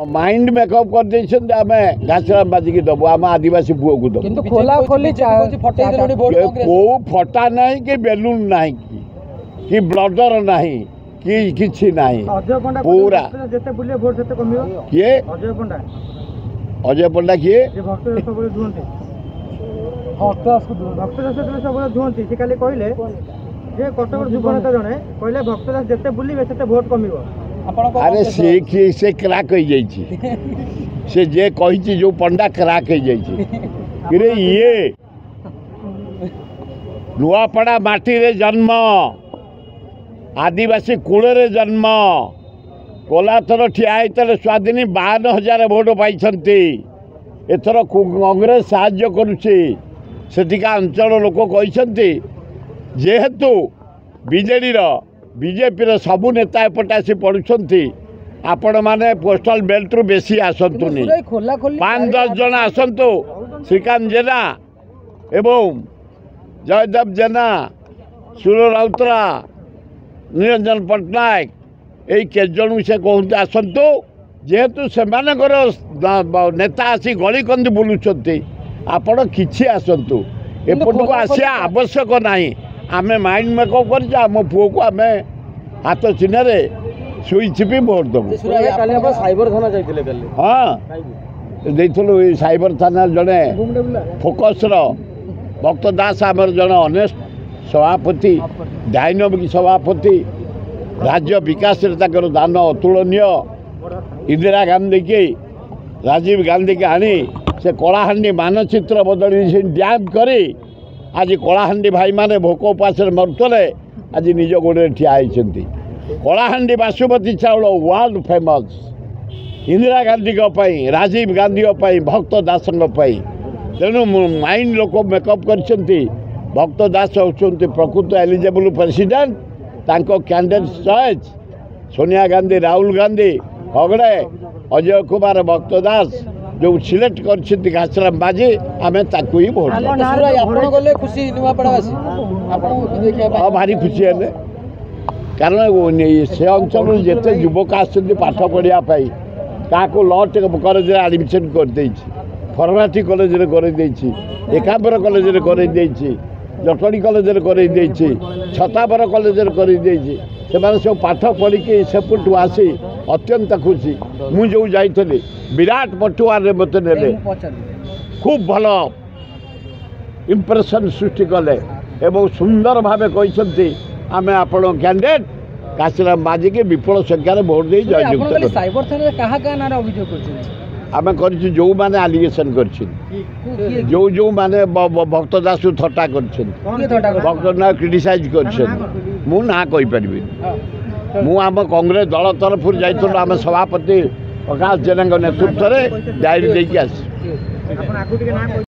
Mind makeup कर देछन आमे घासराम बाजी की दबो आम आदिवासी पुओ को दबो किंतु खोला खोली को फटा नहीं कि बेलून नहीं कि ब्लडर नहीं कि किछि नहीं पूरा किए अजय पंडा किए अरे से क्राक हो जाइए से जे कही जो पंडा क्राक हो जाइए ये नुआपड़ा माटी रे जन्म आदिवासी कूल रे जन्म कोला थर ठिया होते स्वाधीन 52,000 भोट पाई एथर कांग्रेस साहाय्य करुका अंचल लोक कहते जेहेतु बीजेडी बीजेपी सबू नेता एपटे आसी पड़ुंट आपण मैंने पोस्टाल बेल्ट रु बेसी आसतुनि 5-10 जन आसतु श्रीकांत जेना एवं जयदेव जेना सुर राउतरा निरंजन पट्टनायक यही केजन से कहते आसतु जेहेतु से नेता आसी गली कंदी बुलुंट आपण किछि आसतु एपट को आसिया आवश्यक नहीं आमे माइंड मेकअप कर पुओ को आमे हाथ चिन्ह शुई छिपी भोट देव साइबर थाना हाँ देइथलो साइबर थाना जड़े फोकस भक्त दास आमर जड़े ऑनेस्ट सभापति डायनामिक सभापति राज्य विकास दान अतुलनीय इंदिरा गांधी की राजीव गांधी की आनी से कलाहांडी मानचित्र बदली से डैम करी आज कलाहांडी भाई माने भोक उपास मरुतले आज निज गोड़े ठिया होती कलाहांडी बासुमती चाउल वर्ल्ड फेमस इंदिरा गांधी राजीव गांधी भक्त दास तेणु माइंड लोक मेकअप कर भक्त दास होती प्रकृत एलिजिबल प्रेसिडेंट तांको कैंडिडेट चॉइस सोनिया गांधी राहुल गांधी हगड़े अजय कुमार भक्त दास जो सिलेक्ट कर घासराम बाजी आम ताकू ही भोट हाँ भारी खुशी है कारण से अंचल जिते युवक आठ पढ़ाई क्या लॉ कॉलेज एडमिशन कर फर्माटी कॉलेज एकांबर कॉलेज कर जटणी कॉलेज कर छताबर कॉलेज कर सब पाठ पढ़ी सेपटू आसी अत्यंत खुशी मुझे जाइली विराट पटुआर मत ने खूब भल इम्प्रेशन सृष्टि कले एवं सुंदर भाव कहते आम आपण कैंडिडेट घासराम बाजी के विपुल संख्यार भोट दे जययुक्त आम कर जो मैंने आलिगेसन कर जो मैंने भक्त दास थट्टा कर क्रिटिसाइज कर मु ना कहीपर मु आम कांग्रेस दल तरफ जाइलु आम सभापति प्रकाश जेना नेतृत्व में डायरी देकी आस।